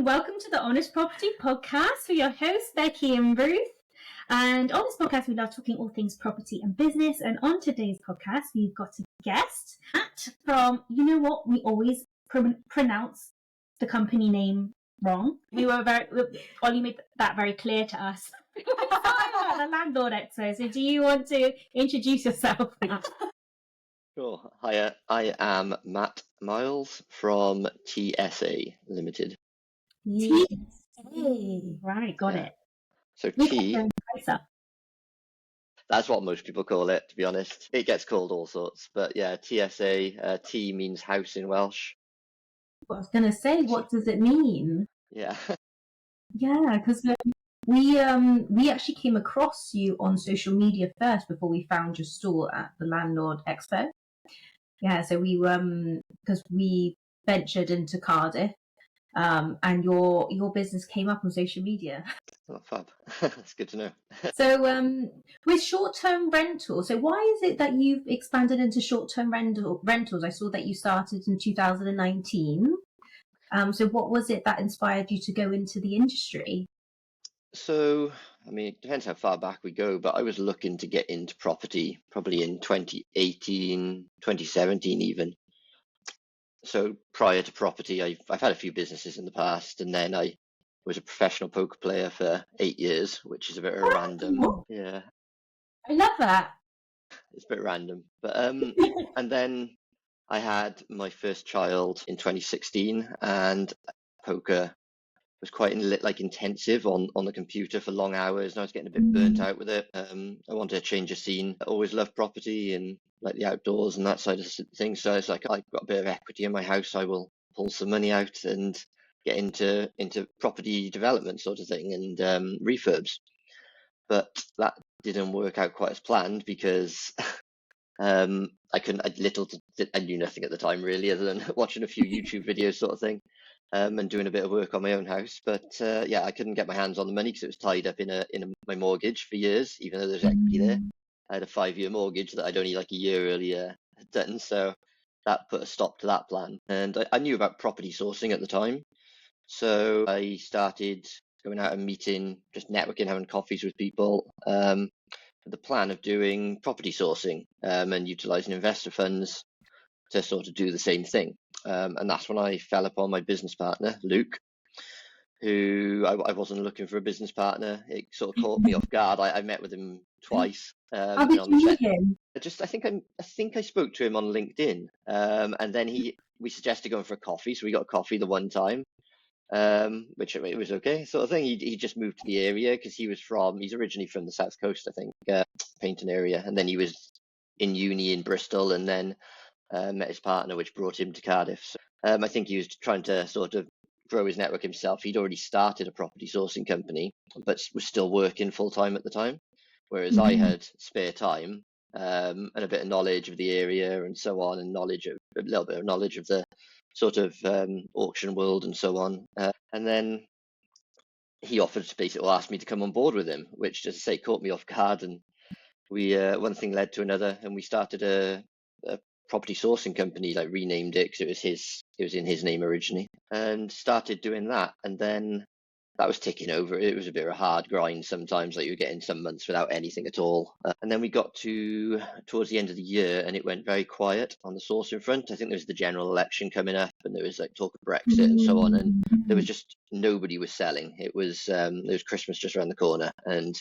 and welcome to the Honest Property Podcast with your hosts, Becky and Ruth. And on this podcast, we love talking all things property and business. And on today's podcast, we've got a guest, Matt from, you know what, we always pronounce the company name wrong. Ollie made that very clear to us. The Landlord Expo. So do you want to introduce yourself? Sure. Hiya, I am Matt Miles from TSA Limited. TSA. Right, got it. So that's what most people call it, to be honest. It gets called all sorts, but yeah, TSA, T means house in Welsh. I was going to say, what does it mean? Yeah. Yeah, because we actually came across you on social media first before we found your store at the Landlord Expo. Yeah, so we because we ventured into Cardiff, and your business came up on social media. Oh, fab. That's good to know. So with short-term rentals, so why is it that you've expanded into short-term rentals? I saw that you started in 2019. So what was it that inspired you to go into the industry? So, I mean, it depends how far back we go, but I was looking to get into property probably in 2018, 2017 even. So prior to property, I've had a few businesses in the past, and then I was a professional poker player for 8 years, which is a bit random. Yeah, I love that. it's a bit random. But and then I had my first child in 2016, and poker was quite intensive on the computer for long hours, and I was getting a bit burnt out with it. I wanted to change of scene. I always loved property and like the outdoors and that side of things. So it's like, I've got a bit of equity in my house. I will pull some money out and get into property development sort of thing and refurbs. But that didn't work out quite as planned because I knew nothing at the time really, other than watching a few YouTube videos sort of thing. And doing a bit of work on my own house, but yeah, I couldn't get my hands on the money because it was tied up in my mortgage for years, even though there's equity there. I had a 5-year mortgage that I'd only like a year earlier done, so that put a stop to that plan. And I knew about property sourcing at the time, so I started going out and meeting, just networking, having coffees with people, with the plan of doing property sourcing and utilising investor funds to sort of do the same thing. And that's when I fell upon my business partner, Luke, who I wasn't looking for a business partner. It sort of caught me off guard. I met with him twice. How did you meet him? I think I spoke to him on LinkedIn, and then we suggested going for a coffee. So we got a coffee the one time, which it was okay sort of thing. He just moved to the area because he's originally from the South Coast, I think, Paynton area, and then he was in uni in Bristol, and then met his partner, which brought him to Cardiff. So, I think he was trying to sort of grow his network himself. He'd already started a property sourcing company, but was still working full time at the time, whereas I had spare time and a bit of knowledge of the area and so on, and a little bit of knowledge of the sort of auction world and so on. And then he offered to basically ask me to come on board with him, which, just to say, caught me off guard. And we one thing led to another, and we started a property sourcing company, like renamed it because it was in his name originally, and started doing that. And then that was ticking over. It was a bit of a hard grind sometimes, like you were getting some months without anything at all. And then we got towards the end of the year, and it went very quiet on the sourcing front. I think there was the general election coming up, and there was like talk of Brexit and so on, and there was just nobody was selling. It was there was Christmas just around the corner, and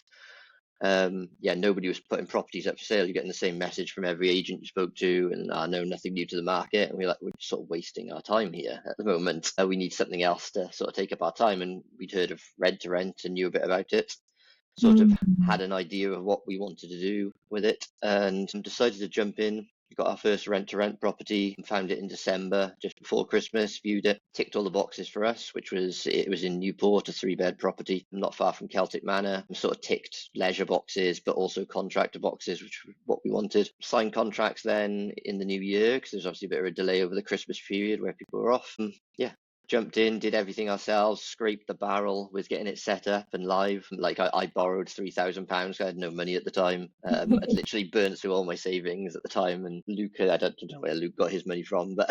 nobody was putting properties up for sale. You're getting the same message from every agent you spoke to, and no, nothing new to the market. And we're sort of wasting our time here at the moment. We need something else to sort of take up our time. And we'd heard of rent to rent and knew a bit about it. Sort of had an idea of what we wanted to do with it, and decided to jump in. We got our first rent-to-rent property and found it in December, just before Christmas, viewed it, ticked all the boxes for us, it was in Newport, a 3-bed property, not far from Celtic Manor, sort of ticked leisure boxes, but also contractor boxes, which was what we wanted. Signed contracts then in the new year, because there's obviously a bit of a delay over the Christmas period where people were off. jumped in, did everything ourselves, scraped the barrel with getting it set up and live. Like I borrowed £3,000. I had no money at the time. I'd literally burnt through all my savings at the time. And Luke, I don't know where Luke got his money from, but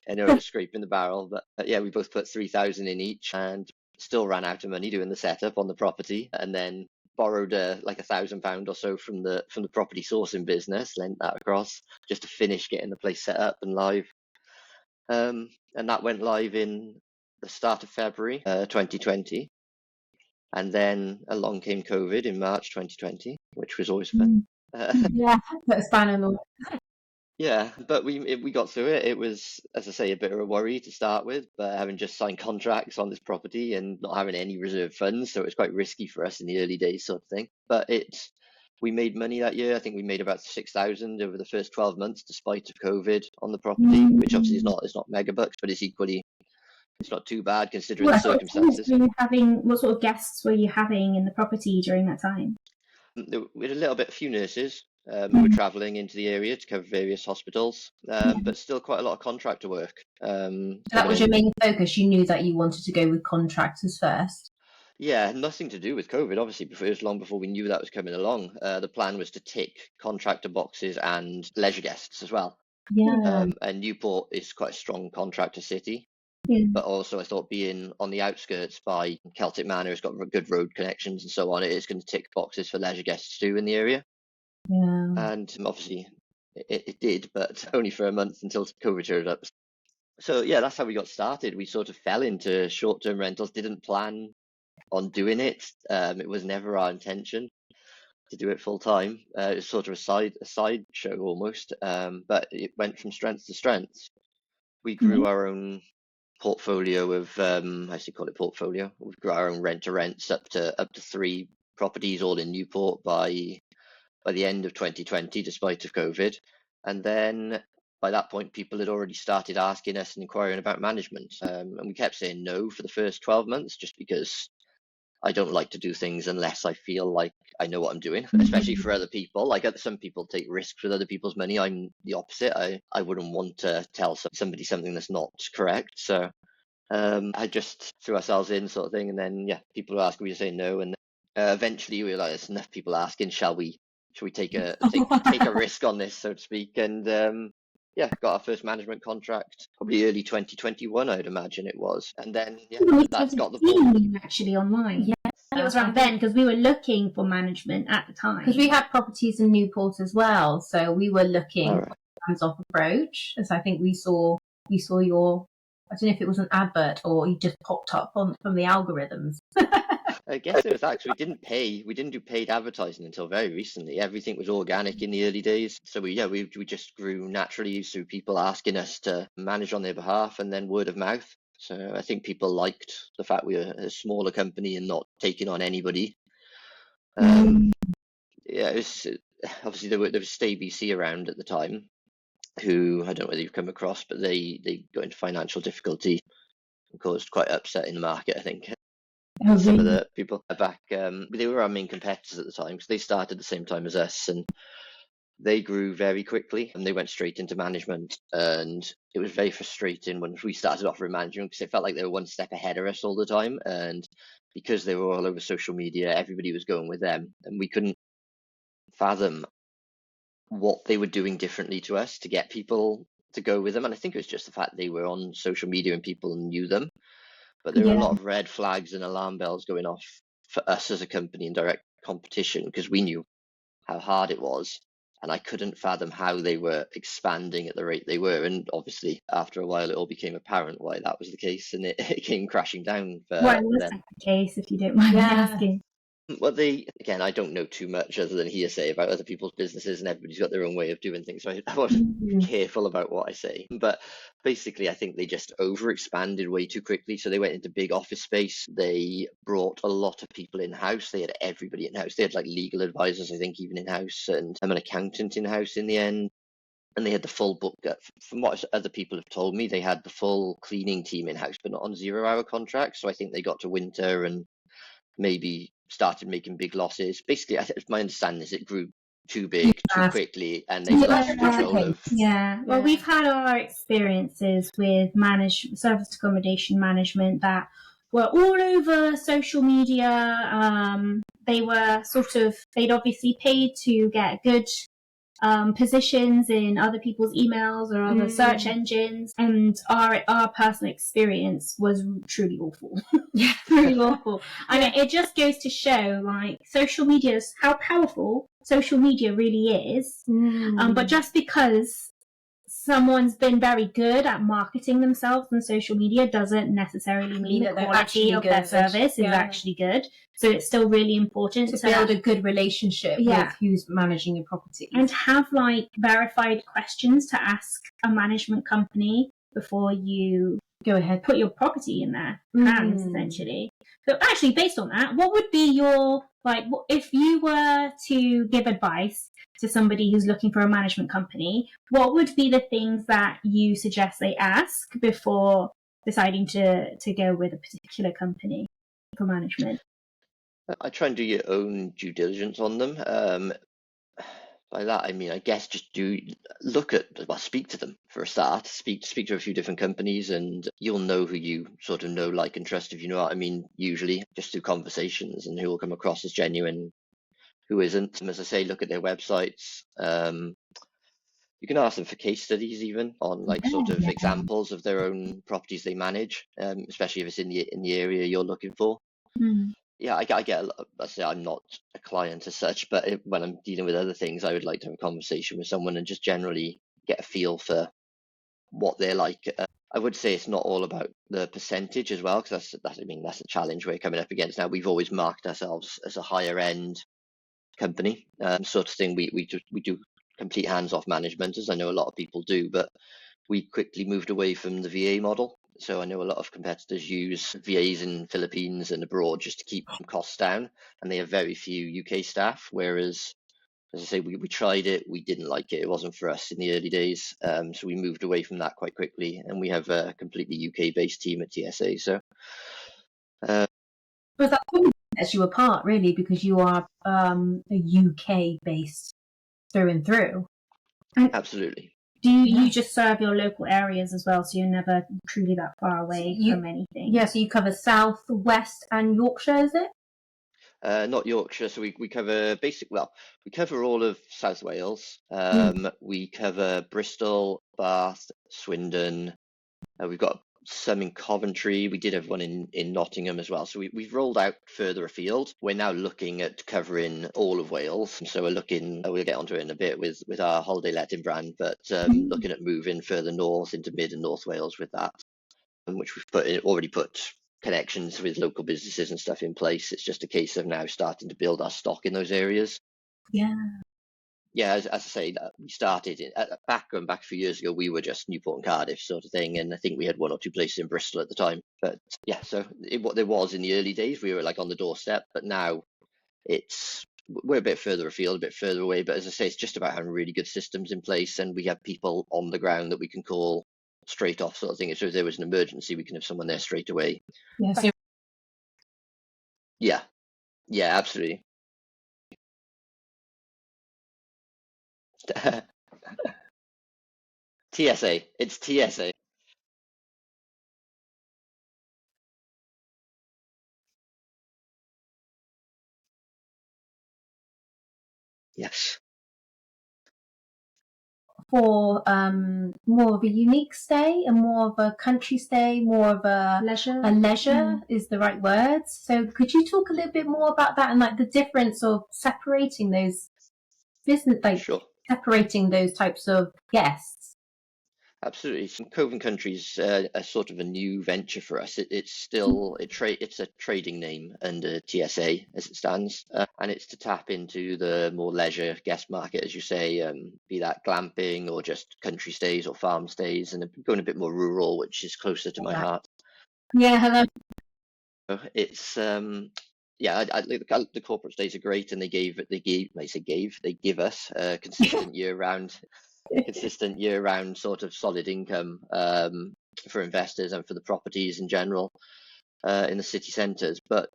anyway, it was scraping the barrel. But yeah, we both put 3,000 in each and still ran out of money doing the setup on the property. And then borrowed like £1,000 or so from the property sourcing business, lent that across just to finish getting the place set up and live. And that went live in the start of February 2020. And then along came COVID in March 2020, which was always fun. Yeah, that's fun and all. Yeah, but we got through it. It was, as I say, a bit of a worry to start with, but having just signed contracts on this property and not having any reserve funds, so it was quite risky for us in the early days, sort of thing. But we made money that year. I think we made about 6,000 over the first 12 months, despite of COVID on the property, which obviously it's not mega bucks, but it's not too bad considering the circumstances. What sort of guests were you having in the property during that time? We had a few nurses who were travelling into the area to cover various hospitals, but still quite a lot of contractor work. That was your main focus. You knew that you wanted to go with contractors first. Yeah, nothing to do with COVID, obviously. It was long before we knew that was coming along. The plan was to tick contractor boxes and leisure guests as well. Yeah. And Newport is quite a strong contractor city. But also I thought being on the outskirts by Celtic Manor, it's got good road connections and so on. It is going to tick boxes for leisure guests too in the area. Yeah. And obviously it did, but only for a month until COVID showed up. So yeah, that's how we got started. We sort of fell into short-term rentals, didn't plan on doing it. It was never our intention to do it full time. It was sort of a side show almost, but it went from strength to strength. We grew our own portfolio of I should call it portfolio. We grew our own rent to rents up to 3 properties, all in Newport by the end of 2020, despite of COVID. And then by that point, people had already started asking us and inquiring about management, and we kept saying no for the first 12 months, just because I don't like to do things unless I feel like I know what I'm doing, especially for other people. Like some people take risks with other people's money. I'm the opposite. I wouldn't want to tell somebody something that's not correct. So I just threw ourselves in, sort of thing. And then, yeah, people were asking, we say no. And eventually we realized there's enough people asking, shall we take a risk on this, so to speak? And yeah, got our first management contract probably early 2021, I'd imagine it was. And then, yeah, that's got the ball. Actually online. Yeah. It was around then because we were looking for management at the time. Because we had properties in Newport as well, so we were looking for a hands-off approach. So I think we saw your, I don't know if it was an advert or you just popped up from the algorithms. I guess it was actually, we didn't do paid advertising until very recently. Everything was organic in the early days. So we just grew naturally through people asking us to manage on their behalf, and then word of mouth. So I think people liked the fact we were a smaller company and not taking on anybody. Yeah, it was, obviously there was Stay BC around at the time, who I don't know whether you've come across, but they got into financial difficulty and caused quite upset in the market, I think. Some of the people back, they were our main competitors at the time because they started at the same time as us, and they grew very quickly and they went straight into management. And it was very frustrating when we started offering management because it felt like they were one step ahead of us all the time. And because they were all over social media, everybody was going with them, and we couldn't fathom what they were doing differently to us to get people to go with them. And I think it was just the fact they were on social media and people knew them. But there were a lot of red flags and alarm bells going off for us as a company in direct competition because we knew how hard it was. And I couldn't fathom how they were expanding at the rate they were. And obviously, after a while, it all became apparent why that was the case. And it came crashing down for why was that the case, if you don't mind me asking? Well, again, I don't know too much other than hearsay about other people's businesses, and everybody's got their own way of doing things. So I want to be careful about what I say. But basically, I think they just overexpanded way too quickly. So they went into big office space. They brought a lot of people in-house. They had everybody in-house. They had like legal advisors, I think, even in-house, and an accountant in-house in the end. And they had the full book. From what other people have told me, they had the full cleaning team in-house, but not on 0-hour contracts. So I think they got to winter and maybe started making big losses. Basically, my understanding is it grew too big, too quickly, and they've lost control of. Yeah. Well, we've had our experiences with service accommodation management that were all over social media. They were they'd obviously paid to get good positions in other people's emails or other search engines, and our personal experience was truly awful. Really awful. And it just goes to show, like, social media, how powerful social media really is. But just because someone's been very good at marketing themselves on social media doesn't necessarily mean the quality of their service is actually good. So it's still really important to build a good relationship with who's managing your property. And have, like, verified questions to ask a management company before you go ahead, put your property in their hands, essentially. So actually, based on that, what would be your, like, if you were to give advice to somebody who's looking for a management company, what would be the things that you suggest they ask before deciding to go with a particular company for management? I try and do your own due diligence on them. By that, I mean, I guess just speak to them for a start. Speak to a few different companies, and you'll know who you sort of know, like, and trust, if you know what I mean, usually, just through conversations, and who will come across as genuine, who isn't. And as I say, look at their websites. You can ask them for case studies, even on, like, sort of examples of their own properties they manage, especially if it's in the area you're looking for. Yeah, I get. I say I'm not a client as such, but when I'm dealing with other things, I would like to have a conversation with someone and just generally get a feel for what they're like. I would say it's not all about the percentage as well, because that's a challenge we're coming up against now. We've always marked ourselves as a higher end company, sort of thing. We do complete hands-off management, as I know a lot of people do, but we quickly moved away from the VA model. So I know a lot of competitors use VAs in Philippines and abroad just to keep costs down, and they have very few UK staff. Whereas, as I say, we tried it, we didn't like it. It wasn't for us in the early days, so we moved away from that quite quickly, and we have a completely UK-based team at TSA. So, but that probably sets you apart, really, because you are a UK-based through and through. Absolutely. Do you just serve your local areas as well, so you're never truly that far away from anything? Yeah, so you cover South, West and Yorkshire, is it? Not Yorkshire, so we cover we cover all of South Wales. We cover Bristol, Bath, Swindon. We've got some in Coventry. We did have one in Nottingham as well. So we've rolled out further afield. We're now looking at covering all of Wales. So we're looking, we'll get onto it in a bit with our holiday letting brand, but looking at moving further north into mid and North Wales with that, which we've already put connections with local businesses and stuff in place. It's just a case of now starting to build our stock in those areas. Yeah, as I say, we started going back a few years ago. We were just Newport and Cardiff sort of thing, and I think we had one or two places in Bristol at the time. But yeah, so what there was in the early days, we were like on the doorstep. But now we're a bit further afield, a bit further away. But as I say, it's just about having really good systems in place, and we have people on the ground that we can call straight off, sort of thing. So if there was an emergency, we can have someone there straight away. Yeah, absolutely. TSA. It's TSA. Yes. For more of a unique stay and more of a country stay, more of a leisure is the right words. So could you talk a little bit more about that and, like, the difference of separating those separating those types of guests? Absolutely. Cove and Country's a sort of a new venture for us. It's still it's a trading name under TSA as it stands, and it's to tap into the more leisure guest market, as you say, be that glamping or just country stays or farm stays, and going a bit more rural, which is closer to my heart. Yeah, hello. It's the corporate stays are great, and they give us consistent year-round sort of solid income for investors and for the properties in general in the city centres. But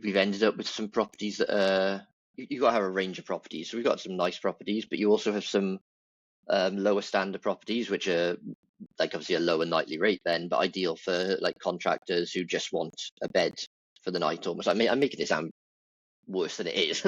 we've ended up with some properties that are you got to have a range of properties. So we've got some nice properties, but you also have some lower standard properties, which are like obviously a lower nightly rate then, but ideal for like contractors who just want a bed for the night almost. I'm making it sound worse than it is.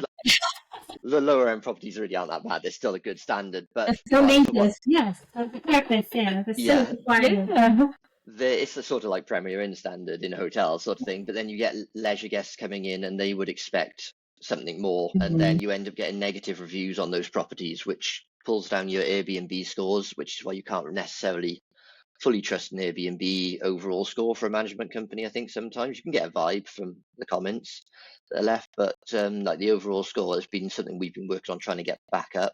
The lower end properties really aren't that bad. They're still a good standard, but It's still dangerous. Yes, that's the purpose. Yeah, there's still requirement. it's a sort of like Premier Inn standard in a hotel sort of thing. But then you get leisure guests coming in, and they would expect something more, and then you end up getting negative reviews on those properties, which pulls down your Airbnb scores, which is why you can't necessarily fully trust an Airbnb overall score for a management company. I think sometimes you can get a vibe from the comments that are left, but like the overall score has been something we've been working on trying to get back up.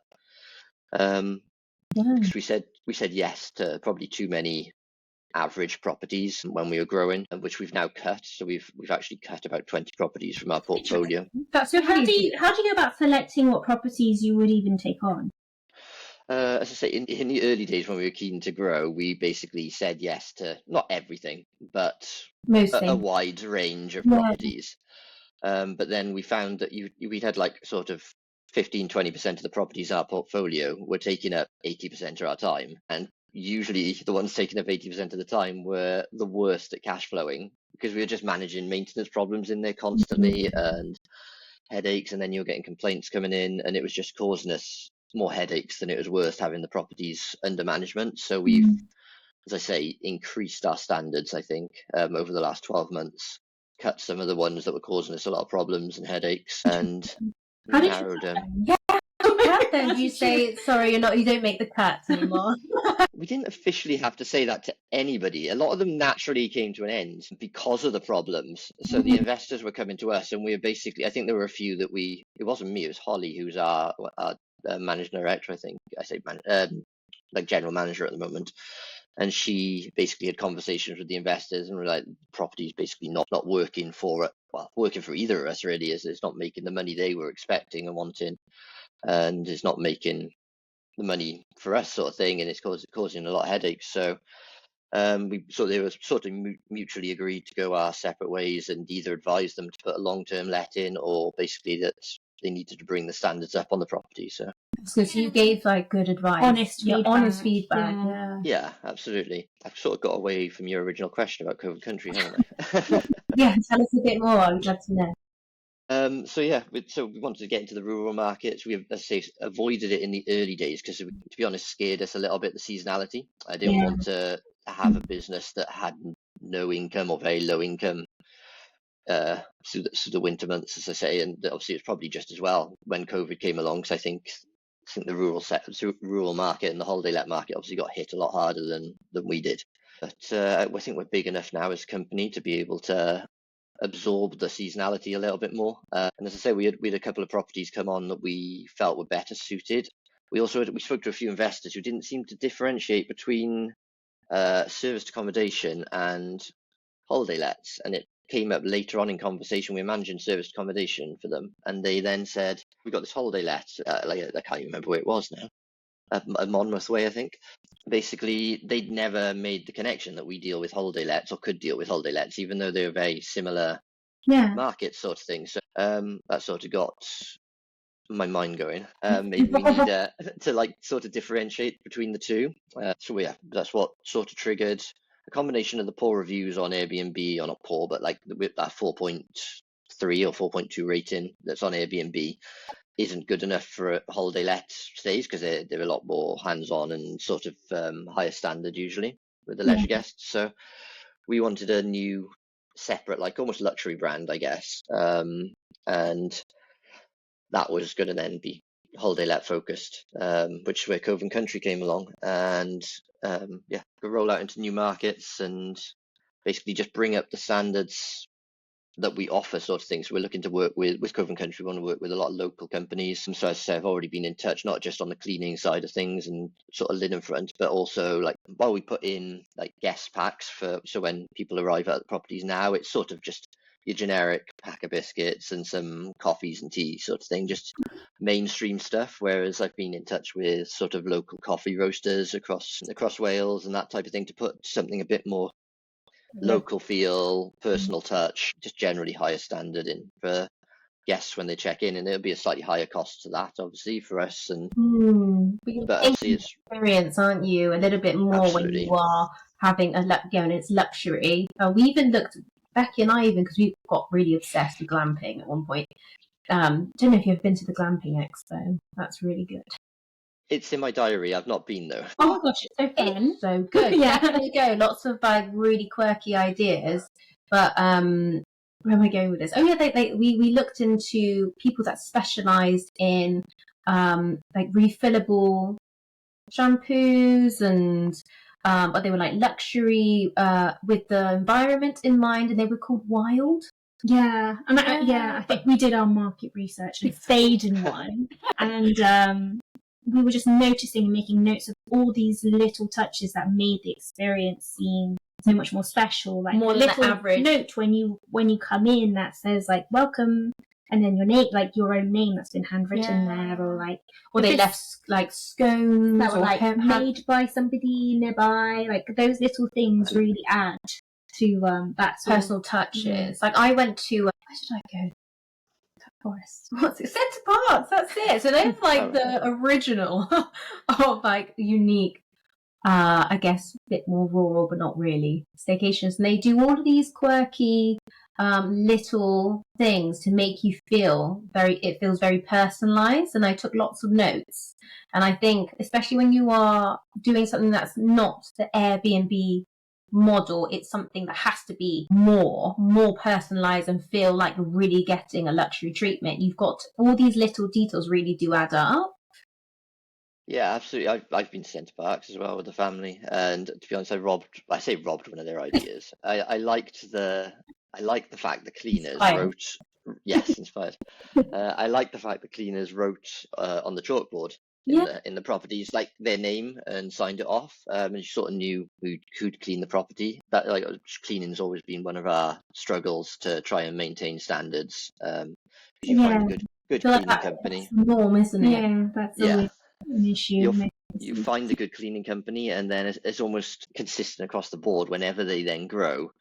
Because we said yes to probably too many average properties when we were growing, which we've now cut. So we've actually cut about 20 properties from our portfolio. That's so how do you go about selecting what properties you would even take on? As I say, in the early days when we were keen to grow, we basically said yes to not everything, but a wide range of properties. But then we found that we'd had like sort of 15-20% of the properties in our portfolio were taking up 80% of our time. And usually the ones taking up 80% of the time were the worst at cash flowing, because we were just managing maintenance problems in there constantly and headaches. And then you're getting complaints coming in, and it was just causing us more headaches than it was worth having the properties under management. So we've, as I say, increased our standards, I think, over the last 12 months, cut some of the ones that were causing us a lot of problems and headaches, and narrowed them. Then you say, sorry, you don't make the cuts anymore. We didn't officially have to say that to anybody. A lot of them naturally came to an end because of the problems. So the investors were coming to us, and we were basically, I think there were a few that it wasn't me, it was Holly, who's our managing director, I think. I say like general manager at the moment. And she basically had conversations with the investors, and we're like, property's basically not working for either of us really, as it's not making the money they were expecting and wanting, and it's not making the money for us sort of thing, and it's causing a lot of headaches. So they were sort of mutually agreed to go our separate ways, and either advise them to put a long-term let in, or basically that they needed to bring the standards up on the property. So you gave like good advice, honest feedback. Yeah, absolutely. I've sort of got away from your original question about Covent Country, haven't I? Yeah, tell us a bit more. I would love to know. So we wanted to get into the rural markets. We, as I say, avoided it in the early days because, to be honest, scared us a little bit, the seasonality. I didn't want to have a business that had no income or very low income through the winter months, as I say. And obviously it's probably just as well when COVID came along, because I think the rural market and the holiday let market obviously got hit a lot harder than we did. But I think we're big enough now as a company to be able to absorb the seasonality a little bit more. And as I say, we had a couple of properties come on that we felt were better suited. We spoke to a few investors who didn't seem to differentiate between serviced accommodation and holiday lets, and it came up later on in conversation. We were managing serviced accommodation for them, and they then said, we got this holiday let, I can't even remember where it was now, at Monmouth Way, I think. Basically, they'd never made the connection that we deal with holiday lets or could deal with holiday lets, even though they were very similar markets sort of thing. So that sort of got my mind going. Maybe we need to like sort of differentiate between the two. So yeah, that's what sort of triggered a combination of the poor reviews on Airbnb, or not poor, but like with that 4.3 or 4.2 rating that's on Airbnb isn't good enough for a holiday let stays, because they're a lot more hands-on and sort of higher standard usually with the leisure guests. So we wanted a new separate, like almost luxury brand, I guess, and that was going to then be holiday let focused, which is where Covent Country came along, and could roll out into new markets and basically just bring up the standards that we offer, sort of thing. So we're looking to work with Covent Country. We want to work with a lot of local companies. And so as I say, I've already been in touch, not just on the cleaning side of things and sort of linen front, but also like while we put in like guest packs so when people arrive at the properties now, it's sort of just your generic pack of biscuits and some coffees and tea sort of thing, just mainstream stuff. Whereas I've been in touch with sort of local coffee roasters across Wales and that type of thing to put something a bit more local feel, personal touch, just generally higher standard in for guests when they check in, and it'll be a slightly higher cost to that, obviously, for us. And But you're but taking obviously, it's experience, aren't you? A little bit more when absolutely. you are having and it's luxury. We even looked, Becky and I even, because we got really obsessed with glamping at one point. Don't know if you've been to the glamping expo. That's really good. It's in my diary. I've not been though. Oh my gosh, it's so fun. It's so good. Yeah. Definitely go. Lots of like really quirky ideas. But where am I going with this? Oh yeah, we looked into people that specialised in like refillable shampoos and but they were like luxury with the environment in mind, and they were called Wild. Yeah, and I think we did our market research and stayed in one, and we were just noticing and making notes of all these little touches that made the experience seem so much more special. Like More a than the little average. note when you come in that says like welcome, and then your name, like your own name that's been handwritten there, or like or they left like scones that were or like made by somebody nearby. Like those little things really add to that sort personal touches. Like I went to where did I go? Forest. What's it? Centre Parks. That's it. So they're like the original of like unique. I guess a bit more rural, but not really staycations. And they do all of these quirky little things to make you feel it feels very personalized. And I took lots of notes. And I think, especially when you are doing something that's not the Airbnb model, it's something that has to be more personalized and feel like you're really getting a luxury treatment. You've got all these little details really do add up. Yeah, absolutely. I've been to Centre Parks as well with the family, and to be honest, I say robbed one of their ideas. I liked the fact the cleaners Inspired. wrote, yes, inspired. I like the fact the cleaners wrote on the chalkboard in the properties like their name and signed it off, and you sort of knew who'd clean the property. That like cleaning's always been one of our struggles to try and maintain standards, because you find a good cleaning company. That's the norm, isn't it? Yeah, that's always an issue. You find a good cleaning company, and then it's almost consistent across the board. Whenever they then grow,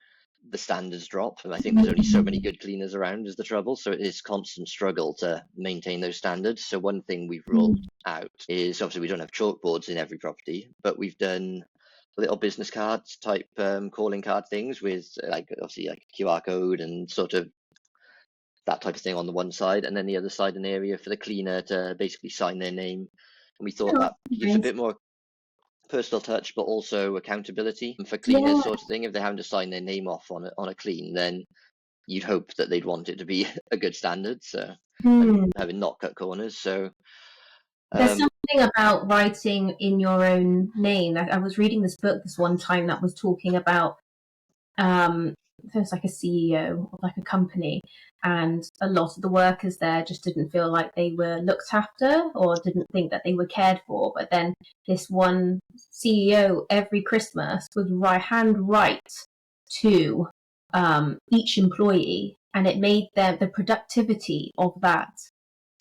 the standards drop, and I think there's only so many good cleaners around is the trouble. So it is constant struggle to maintain those standards. So one thing we've ruled out is obviously we don't have chalkboards in every property, but we've done little business cards type calling card things with like obviously like a QR code and sort of that type of thing on the one side, and then the other side an area for the cleaner to basically sign their name. And we thought that gives a bit more personal touch, but also accountability for cleaners, sort of thing. If they're having to sign their name off on a clean, then you'd hope that they'd want it to be a good standard. So and having not cut corners. So there's something about writing in your own name. I was reading this book this one time that was talking about there's like a CEO of like a company, and a lot of the workers there just didn't feel like they were looked after or didn't think that they were cared for. But then this one CEO every Christmas would handwrite to each employee, and it made the productivity of that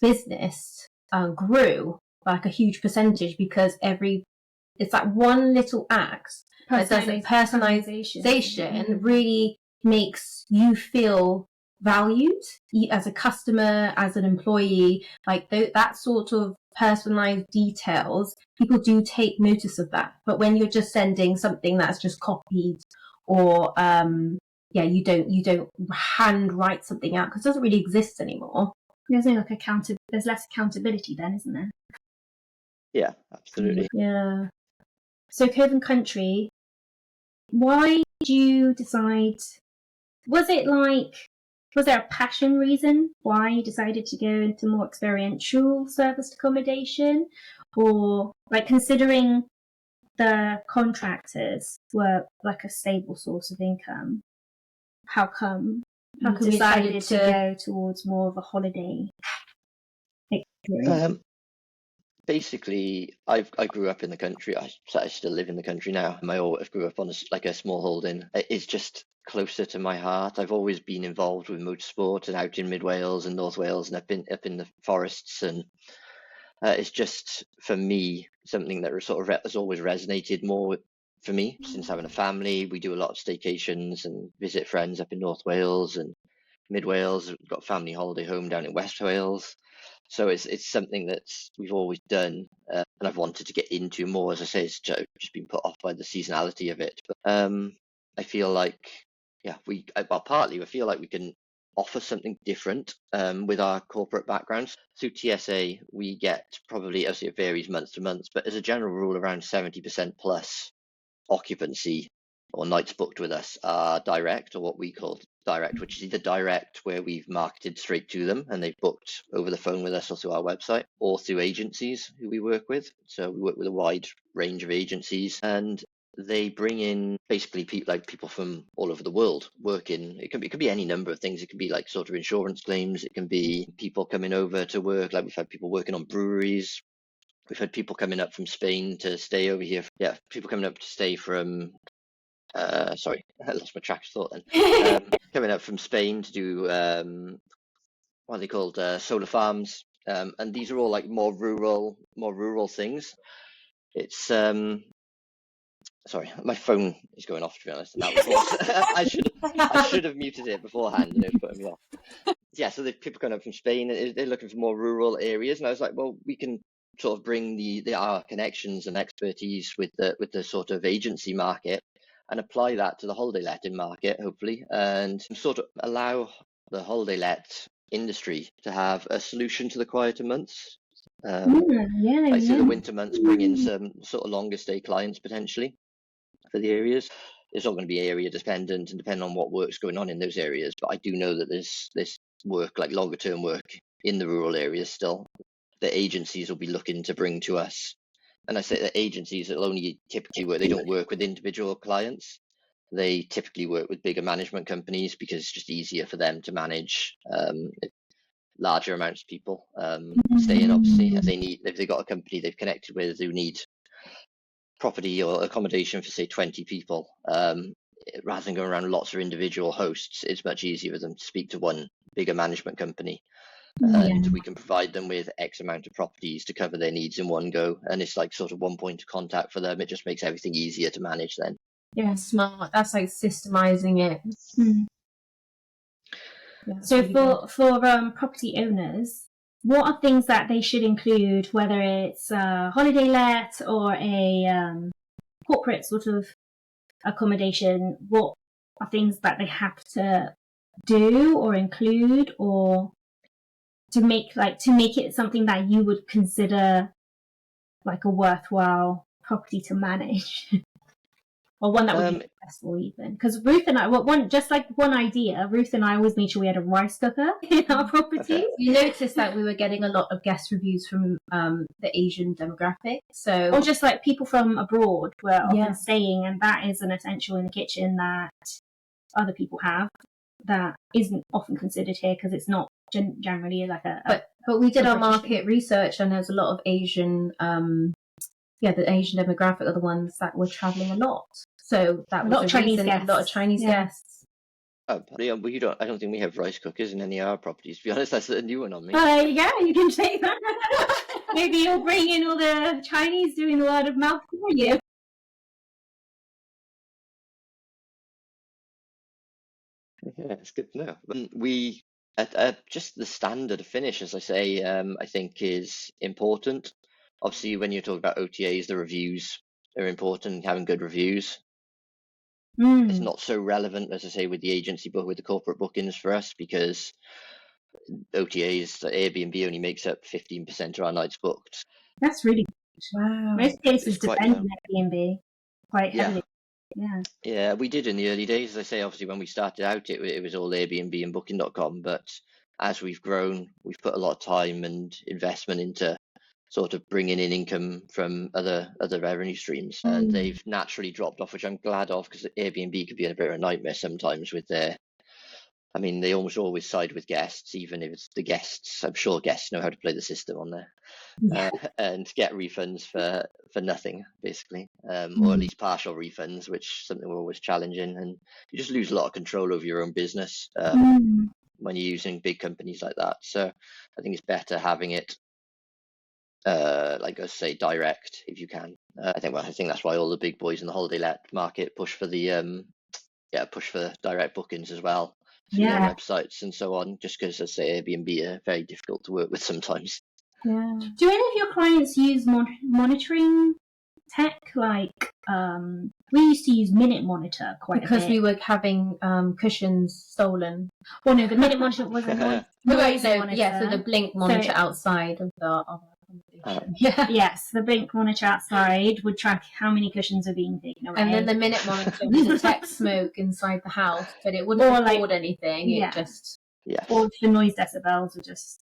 business grew like a huge percentage, because it's like one little act that does it. Personalization really makes you feel valued as a customer, as an employee. Like that sort of personalized details, people do take notice of that. But when you're just sending something that's just copied, or you don't handwrite something out because it doesn't really exist anymore. There's no there's less accountability then, isn't there? Yeah, absolutely. Yeah. So Cove and Country, why did you decide? Was there a passion reason why you decided to go into more experiential serviced accommodation, or like considering the contractors were like a stable source of income? How come you decided to go towards more of a holiday experience? Basically, I grew up in the country. I still live in the country now. I grew up on a small holding. It's just closer to my heart. I've always been involved with motorsport and out in Mid Wales and North Wales, and I've been up in the forests, and it's just for me something that sort of has always resonated more for me since having a family. We do a lot of staycations and visit friends up in North Wales, and Mid Wales. We've got a family holiday home down in West Wales. So it's something that we've always done, and I've wanted to get into more. As I say, it's just been put off by the seasonality of it. But I feel like, partly I feel like we can offer something different with our corporate backgrounds. Through TSA, we get probably, obviously it varies month to month, but as a general rule, around 70% plus occupancy or nights booked with us are direct, or what we call direct, which is either direct where we've marketed straight to them and they've booked over the phone with us or through our website, or through agencies who we work with. So we work with a wide range of agencies, and they bring in basically people from all over the world working. It could be any number of things. It could be like sort of insurance claims. It can be people coming over to work. Like we've had people working on breweries. We've had people coming up from Spain to stay over here. Yeah, people coming up to stay from. Sorry, I lost my track of thought then. Coming up from Spain to do what are they called? Solar farms. And these are all like more rural things. It's sorry, my phone is going off, to be honest, and that was I should have muted it beforehand, and it was putting me off. Yeah, so the people coming up from Spain, they're looking for more rural areas, and I was like, well, we can sort of bring our connections and expertise with the sort of agency market and apply that to the holiday letting market, hopefully, and sort of allow the holiday let industry to have a solution to the quieter months. Through the winter months, bring in some sort of longer stay clients potentially for the areas. It's not going to be area dependent and depend on what work's going on in those areas, but I do know that there's work, like longer term work in the rural areas still, that agencies will be looking to bring to us. And I say that agencies will only typically work, they don't work with individual clients. They typically work with bigger management companies because it's just easier for them to manage larger amounts of people staying, obviously, if they've got a company they've connected with who need property or accommodation for say 20 people, rather than going around lots of individual hosts. It's much easier for them to speak to one bigger management company, and we can provide them with X amount of properties to cover their needs in one go, and it's like sort of one point of contact for them. It just makes everything easier to manage then. Yeah, smart. That's like systemizing it. Yeah, so really for property owners, what are things that they should include, whether it's a holiday let or a corporate sort of accommodation? What are things that they have to do or include, or to make it something that you would consider like a worthwhile property to manage? Or one that would be successful, even? Because Ruth and I, one idea, Ruth and I always made sure we had a rice cooker in our properties. You noticed that we were getting a lot of guest reviews from the Asian demographic. Or just like people from abroad were often staying, and that is an essential in the kitchen that other people have that isn't often considered here because it's not generally like a. But we did our market research, and there's a lot of Asian. The Asian demographic are the ones that were traveling a lot. So that was a lot of Chinese guests. I don't think we have rice cookers in any of our properties. To be honest, that's a new one on me. Yeah, you can take that. Maybe you'll bring in all the Chinese doing the word of mouth for you. Yeah, it's good to know. We just the standard finish, as I say, I think is important. Obviously, when you're talking about OTAs, the reviews are important. Having good reviews. It's not so relevant, as I say, with the agency, but with the corporate bookings for us, because OTAs, Airbnb only makes up 15% of our nights booked. That's really good. Wow. Most places depend on Airbnb quite heavily. Yeah, we did in the early days. As I say, obviously, when we started out, it was all Airbnb and Booking.com. But as we've grown, we've put a lot of time and investment into sort of bringing in income from other revenue streams, and they've naturally dropped off, which I'm glad of, because Airbnb could be a bit of a nightmare sometimes with their. I mean, they almost always side with guests, even if it's the guests. I'm sure guests know how to play the system on there, and get refunds for nothing, basically, or at least partial refunds, which is something we're always challenging. And you just lose a lot of control over your own business when you're using big companies like that. So I think it's better having it, like I say, direct if you can. I think that's why all the big boys in the holiday let market push for the direct bookings as well. through their Yeah. websites and so on, just because, as I say, Airbnb are very difficult to work with sometimes. Yeah. Do any of your clients use monitoring tech? Like, we used to use Minute Monitor quite because a bit. we were having cushions stolen. Well, no, the Minute Monitor was a noise monitor. Yeah, so the blink monitor outside of the accommodation. Yeah. Yes, the blink monitor outside would track how many cushions are being taken away. And then the Minute Monitor would detect smoke inside the house, but it wouldn't record anything. Yeah. It just... Yes. Or the noise decibels were just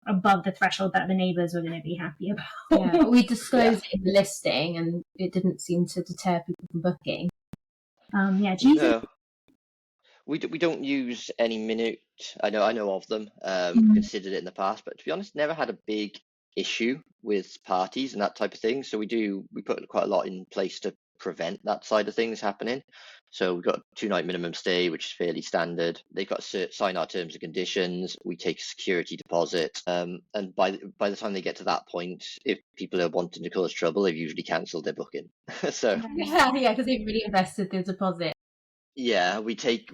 above the threshold that the neighbours were going to be happy about. Yeah, but we disclosed it in the listing, and it didn't seem to deter people from booking. Yeah, do you think... We don't use any Minute. I know of them. Considered it in the past, but to be honest, never had a big issue with parties and that type of thing. So we put quite a lot in place to prevent that side of things happening. So we've got a 2-night minimum stay, which is fairly standard. They've got to sign our terms and conditions. We take a security deposit, and by the time they get to that point, if people are wanting to cause trouble, they've usually cancelled their booking. So yeah, because they've really invested the deposit. Yeah, we take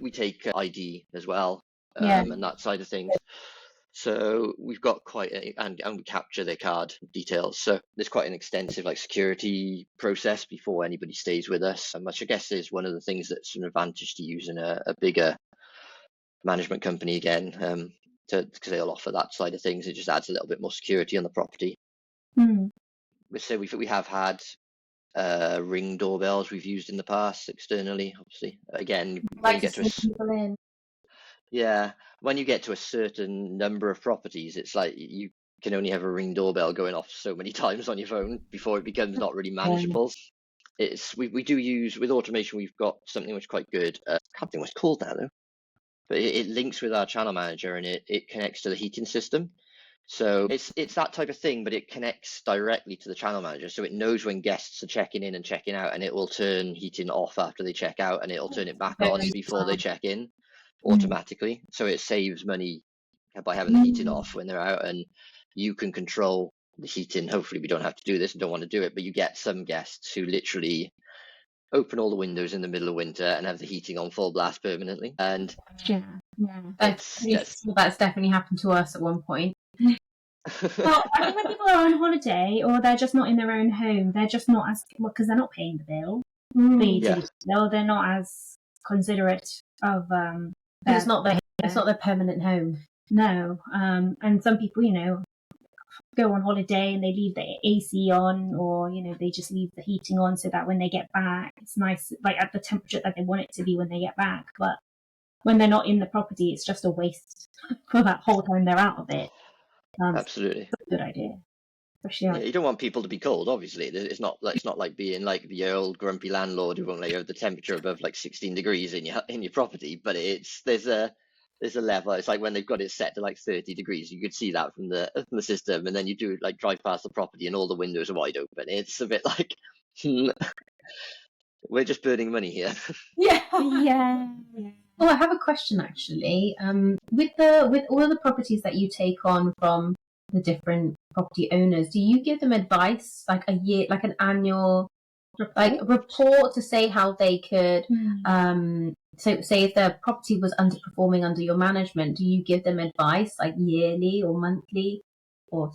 ID as well, and that side of things. So we've got and we capture their card details. So there's quite an extensive security process before anybody stays with us, which I guess is one of the things that's an advantage to using a bigger management company again, because they'll offer that side of things. It just adds a little bit more security on the property. So we have had Ring doorbells we've used in the past externally, obviously. Again, when you get to when you get to a certain number of properties, it's like you can only have a Ring doorbell going off so many times on your phone before it becomes not really manageable. We do use, with automation, we've got something which is quite good. I can't think what it's called now though, but it links with our channel manager, and it connects to the heating system. So it's that type of thing, but it connects directly to the channel manager, so it knows when guests are checking in and checking out, and it will turn heating off after they check out, and it'll turn it back on before they check in automatically. So it saves money by having the heating off when they're out, and you can control the heating. Hopefully we don't have to do this and don't want to do it, but you get some guests who literally open all the windows in the middle of winter and have the heating on full blast permanently. And that's definitely happened to us at one point. Well, I think when people are on holiday or they're just not in their own home, they're just not as because they're not paying the bill. They're not as considerate of it's not their permanent home. No, and some people, go on holiday and they leave the AC on, or they just leave the heating on so that when they get back, it's nice, like at the temperature that they want it to be when they get back. But when they're not in the property, it's just a waste for that whole time they're out of it. Absolutely, that's a good idea. You don't want people to be cold. Obviously, it's not like being like the old grumpy landlord who won't let you have the temperature above 16 degrees in your property. But there's a level. It's like when they've got it set to 30 degrees. You could see that from the system, and then you do drive past the property and all the windows are wide open. It's a bit like we're just burning money here. Yeah. Oh, I have a question actually. With all the properties that you take on from the different property owners, do you give them advice an annual report to say how they could so say if the property was underperforming under your management, do you give them advice yearly or monthly or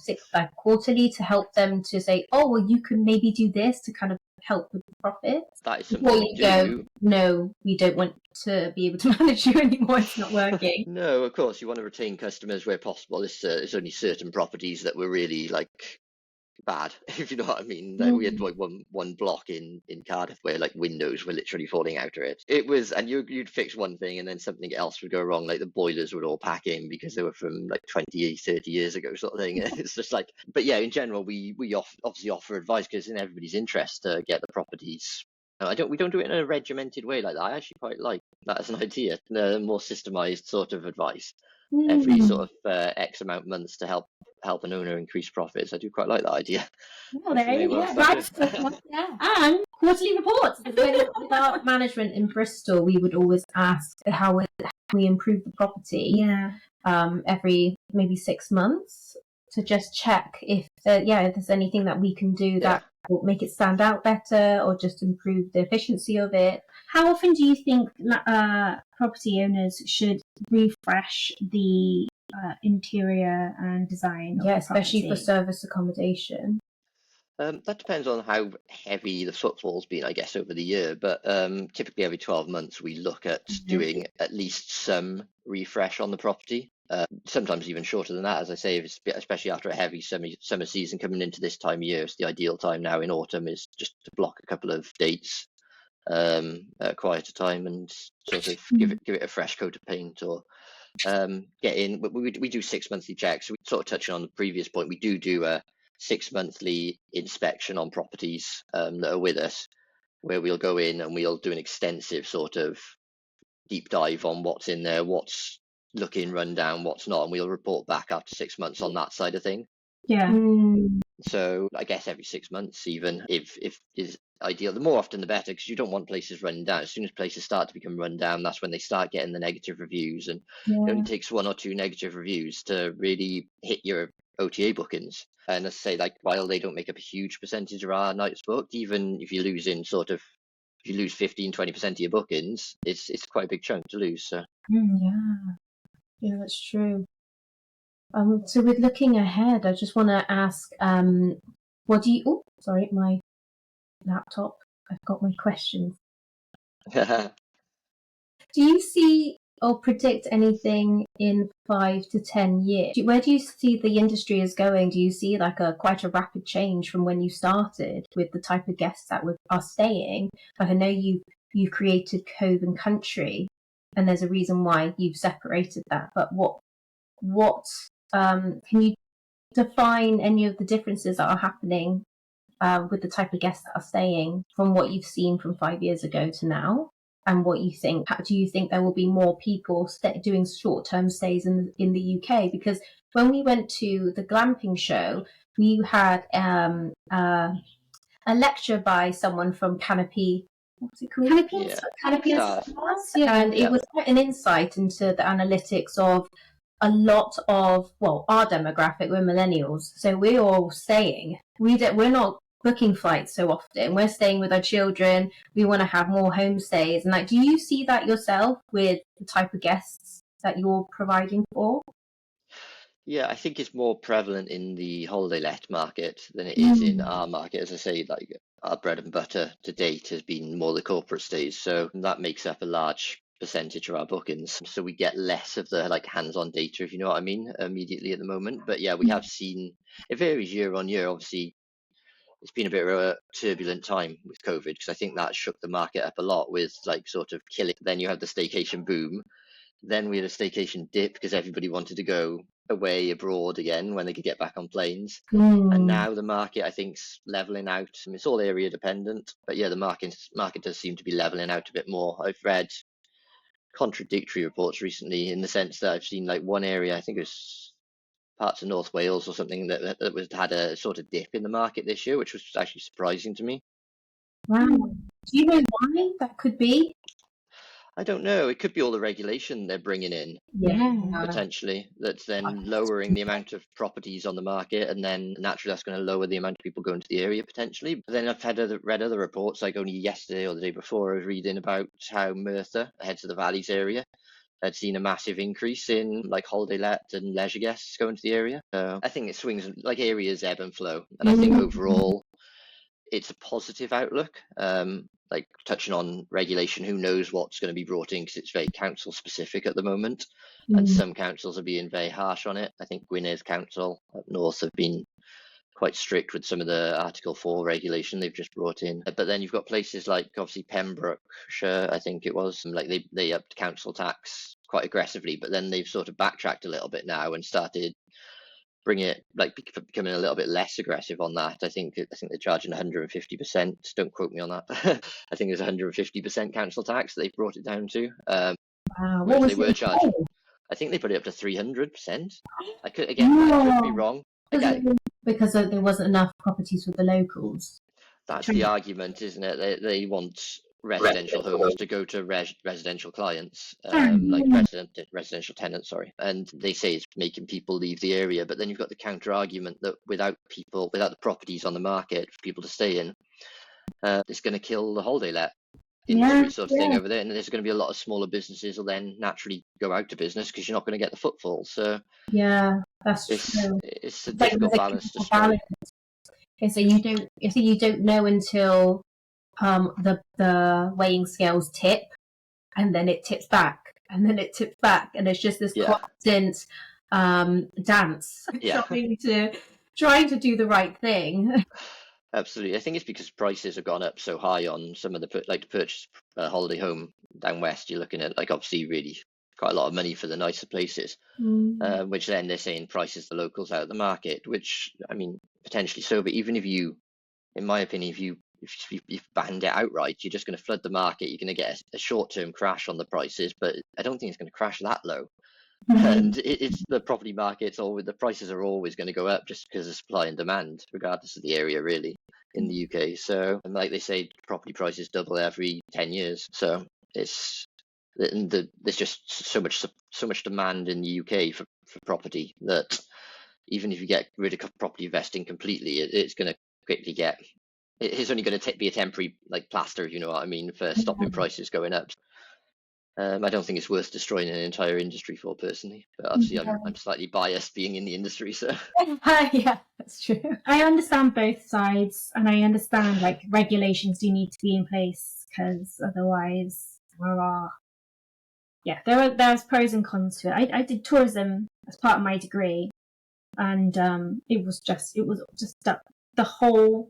quarterly to help them to say, oh well, you can maybe do this to kind of help with the profits? That is something we do. No, we don't want to be able to manage you anymore. It's not working. No, of course you want to retain customers where possible. It's only certain properties that were really bad, if you know what I mean. We had one block in Cardiff where windows were literally falling out of it. It was, and you'd fix one thing and then something else would go wrong, the boilers would all pack in because they were from 20, 30 years ago sort of thing. It's just but yeah, in general we obviously offer advice because it's in everybody's interest to get the properties. We don't do it in a regimented way like that. I actually quite like that as an idea, the more systemized sort of advice. Every sort of X amount of months to help an owner increase profits. I do quite like that idea. Well, there you go. And quarterly reports. With our management in Bristol, we would always ask how we improve the property. Every maybe 6 months to just check if there's anything that we can do that will make it stand out better or just improve the efficiency of it. How often do you think property owners should refresh the interior and design. Yeah, of the especially for property? service accommodation. That depends on how heavy the footfall's been, I guess, over the year. But typically every 12 months, we look at doing at least some refresh on the property. Sometimes even shorter than that, as I say, especially after a heavy summer season coming into this time of year. It's the ideal time now in autumn is just to block a couple of dates at a quieter time and sort of give it a fresh coat of paint or get in. We do 6 monthly checks. So we sort of touching on the previous point. We do a 6 monthly inspection on properties that are with us, where we'll go in and we'll do an extensive sort of deep dive on what's in there, what's looking run down, what's not, and we'll report back after 6 months on that side of thing. Yeah. So I guess every 6 months, even if is ideal. The more often the better, because you don't want places running down. As soon as places start to become run down, that's when they start getting the negative reviews, and it only takes 1 or 2 negative reviews to really hit your OTA bookings. And as I say, like, while they don't make up a huge percentage of our nights booked, even if you lose 15-20% of your bookings, it's quite a big chunk to lose. So Yeah, that's true. So with looking ahead, I just want to ask, what do you? Oh, sorry, my laptop. I've got my questions. Do you see or predict anything in 5 to 10 years? Where do you see the industry is going? Do you see like quite a rapid change from when you started with the type of guests that are staying? Like I know you've created Cove and Country, and there's a reason why you've separated that. But what can you define any of the differences that are happening with the type of guests that are staying from what you've seen from 5 years ago to now? And what you think? Do you think there will be more people doing short-term stays in the UK? Because when we went to the glamping show, we had a lecture by someone from Canopy. What's it called? Canopy Stars. And it was quite an insight into the analytics of a lot of, well, our demographic, we're millennials, so we're all staying. We're not booking flights so often. We're staying with our children. We want to have more homestays. And like, do you see that yourself with the type of guests that you're providing for? Yeah, I think it's more prevalent in the holiday let market than it is in our market. As I say, like, our bread and butter to date has been more the corporate stays, so that makes up a large percentage of our bookings. So we get less of the like hands-on data, if you know what I mean, immediately at the moment. But yeah, we have seen it varies year on year. Obviously, it's been a bit of a turbulent time with COVID, because I think that shook the market up a lot with like sort of killing. Then you had the staycation boom. Then we had a staycation dip because everybody wanted to go away abroad again when they could get back on planes. And now the market, I think, is leveling out. I mean, it's all area dependent, but yeah, the market does seem to be leveling out a bit more. I've read contradictory reports recently, in the sense that I've seen like one area, I think it was parts of North Wales or something, that had a sort of dip in the market this year, which was actually surprising to me. Wow. Do you know why that could be? I don't know. It could be all the regulation they're bringing in, potentially, that's then lowering the amount of properties on the market, and then naturally that's going to lower the amount of people going to the area potentially. But then I've read other reports, like only yesterday or the day before, I was reading about how Merthyr, Heads of the Valleys area, had seen a massive increase in like holiday let and leisure guests going to the area. So I think it swings, like areas ebb and flow, and I think overall it's a positive outlook. Like touching on regulation, who knows what's going to be brought in, because it's very council specific at the moment, and some councils are being very harsh on it. I think Gwynedd Council up north have been quite strict with some of the Article 4 regulation they've just brought in. But then you've got places like obviously Pembrokeshire, I think it was, like they upped council tax quite aggressively, but then they've sort of backtracked a little bit now and started bring it, like, becoming a little bit less aggressive on that. I think they're charging 150%. Don't quote me on that. I think it's 150% council tax that they've brought it down to. Wow. Whereas they were charging, I think they put it up to 300%. I could be wrong. Because there wasn't enough properties with the locals. That's the argument, isn't it? They want residential homes to go to residential clients, like residential tenants, sorry. And they say it's making people leave the area, but then you've got the counter argument that without the properties on the market for people to stay in, it's going to kill the holiday let. industry sort of thing over there, and there's going to be a lot of smaller businesses will then naturally go out to business because you're not going to get the footfall. So yeah, that's true. it's a It's like difficult there's a balance to chemical strike. balance. Okay, so you don't know until the weighing scales tip, and then it tips back, and then it tips back, and it's just this constant dance Yeah. trying to do the right thing. Absolutely. I think it's because prices have gone up so high on some of the to purchase a holiday home down west. You're looking at like obviously really quite a lot of money for the nicer places, which then they're saying prices the locals out of the market, which I mean potentially so. But even if you, in my opinion, if you banned it outright, you're just going to flood the market. You're going to get a short-term crash on the prices, but I don't think it's going to crash that low. And it's the property market's always, the prices are always going to go up just because of supply and demand, regardless of the area, really, in the UK. So, and like they say, property prices double every 10 years. So there's just so much demand in the UK for property that even if you get rid of property investing completely, it's going to quickly get. It's only going to be a temporary like plaster, if you know what I mean, for stopping prices going up. I don't think it's worth destroying an entire industry for personally, but obviously I'm slightly biased being in the industry, so. Yeah, that's true. I understand both sides, and I understand like regulations do need to be in place because otherwise, there's pros and cons to it. I did tourism as part of my degree, and it was just the whole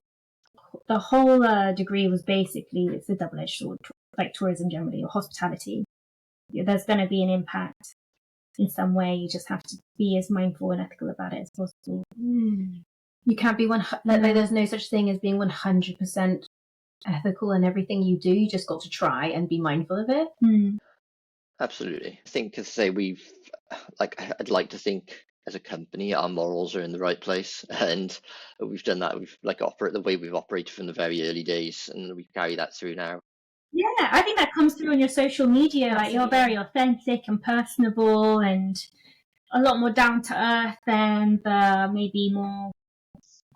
degree was basically it's a double-edged sword, like tourism generally or hospitality. There's going to be an impact in some way. You just have to be as mindful and ethical about it as possible. You can't be there's no such thing as being 100% ethical in everything you do. You just got to try and be mindful of it. Absolutely. I think, as I say, I'd like to think as a company our morals are in the right place, and we've done that. We've operate the way we've operated from the very early days, and we carry that through now. Yeah, I think that comes through on your social media. Like you're very authentic and personable, and a lot more down to earth than the maybe more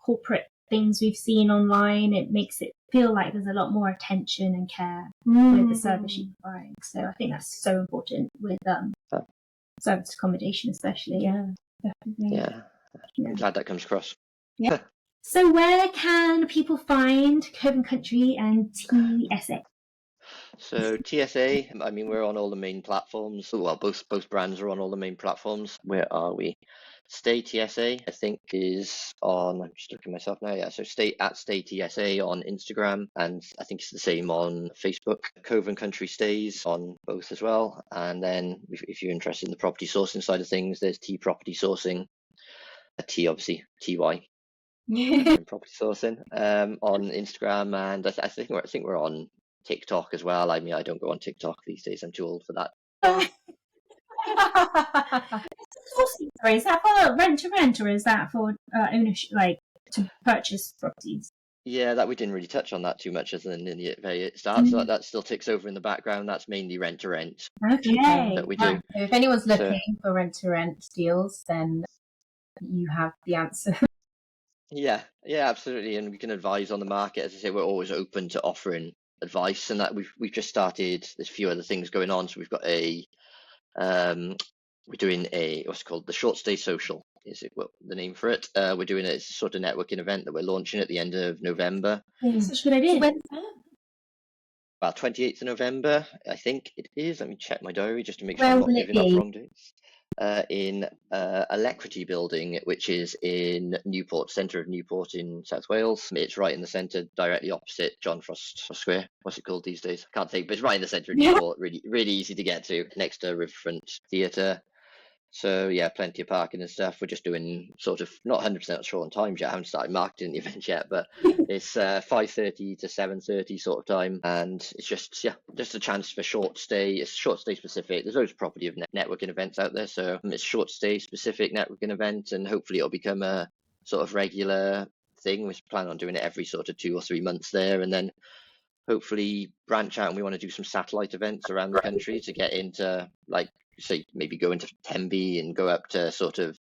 corporate things we've seen online. It makes it feel like there's a lot more attention and care with the service you provide. So I think that's so important with service accommodation, especially. Yeah, definitely. Yeah. I'm glad that comes across. Yeah. So where can people find Cove & Country and TSA? So TSA, I mean, we're on all the main platforms. Well, both brands are on all the main platforms. Where are we? Stay TSA, I think, is on. I'm just looking myself now. Yeah, so Stay TSA on Instagram, and I think it's the same on Facebook. Cove & Country Stays on both as well. And then if you're interested in the property sourcing side of things, there's T Property Sourcing, a T obviously TY. Property sourcing on Instagram, and I think we're on TikTok as well. I mean, I don't go on TikTok these days. I'm too old for that. Is that for rent to rent, or is that for ownership, like to purchase properties? Yeah, that we didn't really touch on that too much as in the very start. So that still ticks over in the background. That's mainly rent to rent. Okay. That we do. So if anyone's looking for rent to rent deals, then you have the answer. Yeah, absolutely. And we can advise on the market. As I say, we're always open to offering advice, and that we've just started. There's a few other things going on. So we've got we're doing what's called the Short Stay Social. Is it the name for it? We're doing a sort of networking event that we're launching at the end of November. Such a good idea. When's that? About 28th of November, I think it is. Let me check my diary just to make sure I'm not giving off wrong dates. In Alacrity Building, which is in Newport, centre of Newport in South Wales. It's right in the centre, directly opposite John Frost Square. What's it called these days? I can't think, but it's right in the centre of Newport. Really easy to get to, next to Riverfront Theatre. So yeah, plenty of parking and stuff. We're just doing sort of not 100% sure on times yet. I haven't started marketing the event yet, but it's 5:30 to 7:30 sort of time, and it's just a chance for short stay. It's short stay specific. There's loads of property of networking events out there, so it's short stay specific networking event, and hopefully it'll become a sort of regular thing. We plan on doing it every sort of 2 or 3 months there, and then hopefully branch out. And we want to do some satellite events around the country to get into, like, say, maybe go into Tenby and go up to sort of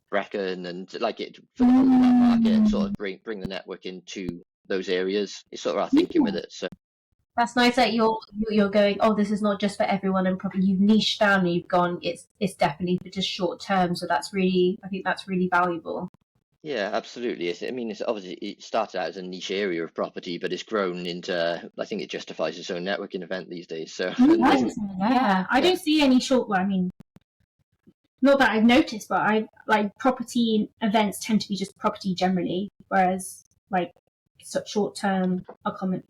Brecon and like it for the whole of that market, and sort of bring the network into those areas. It's sort of our thinking with it. So That's nice that you're going, oh, this is not just for everyone, and probably you've niched down and you've gone, it's definitely for just short term. So I think that's really valuable. Yeah, absolutely. It's obviously it started out as a niche area of property, but it's grown into, I think it justifies its own networking event these days. So I don't see any short. Well, I mean, not that I've noticed, but I like property events tend to be just property generally, whereas like such short-term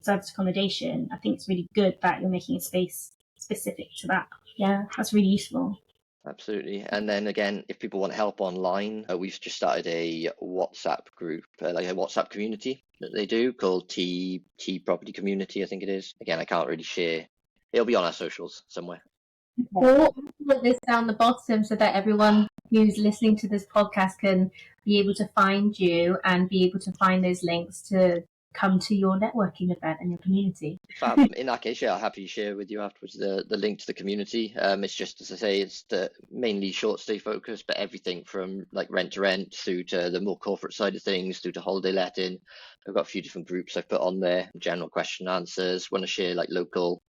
service accommodation, I think it's really good that you're making a space specific to that. Yeah, that's really useful. Absolutely. And then again, if people want help online, we've just started a WhatsApp group, like a WhatsApp community that they do called T Property Community, I think it is. Again, I can't really share. It'll be on our socials somewhere. Or put this down the bottom so that everyone who's listening to this podcast can be able to find you and be able to find those links to come to your networking event and your community. In that case, yeah, I'll happily share with you afterwards the link to the community. It's just, as I say, it's mainly short stay focused, but everything from like rent to rent through to the more corporate side of things, through to holiday letting. I've got a few different groups I've put on there, general question and answers, want to share like local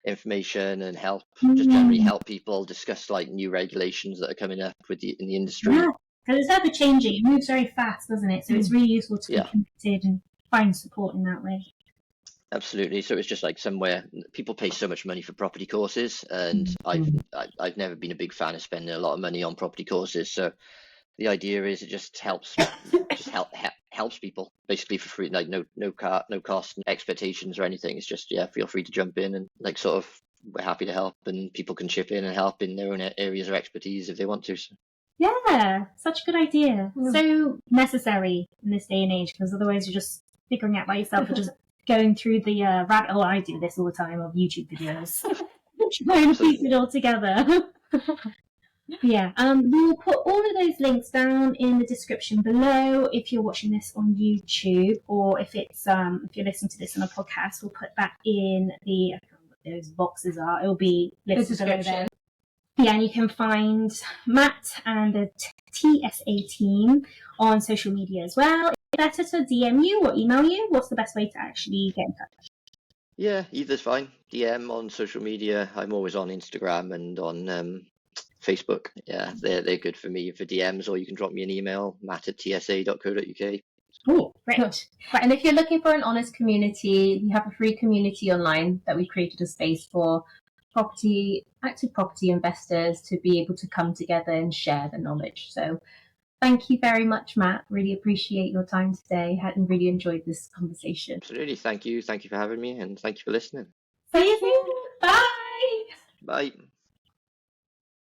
information and help, just generally help people discuss like new regulations that are coming up in the industry. Yeah, because it's ever changing. It moves very fast, doesn't it? So it's really useful to be connected and find support in that way. Absolutely. So it's just like somewhere people pay so much money for property courses, and I've never been a big fan of spending a lot of money on property courses. So the idea is it just helps people basically for free, like no cost, expectations or anything. It's just feel free to jump in and like sort of we're happy to help, and people can chip in and help in their own areas of expertise if they want to. So. Yeah, such a good idea. So necessary in this day and age, because otherwise you're just figuring out by yourself or just going through the rabbit hole. I do this all the time of YouTube videos. Trying to piece it all together. Yeah, we'll put all of those links down in the description below if you're watching this on YouTube, or if it's if you're listening to this on a podcast, we'll put that in the, I don't know what those boxes are, it'll be listed below there. Yeah, and you can find Matt and the TSA team on social media as well. It's better to DM you or email you. What's the best way to actually get in touch? Yeah, either's fine. DM on social media. I'm always on Instagram and on Facebook. Yeah, they're good for me for DMs, or you can drop me an email, matt@tsa.co.uk. Oh, great. Right. And if you're looking for an honest community, we have a free community online that we've created a space for active property investors to be able to come together and share the knowledge. So thank you very much, Matt. Really appreciate your time today and really enjoyed this conversation. Absolutely. Thank you for having me, and thank you for listening. See you soon. Bye. Bye.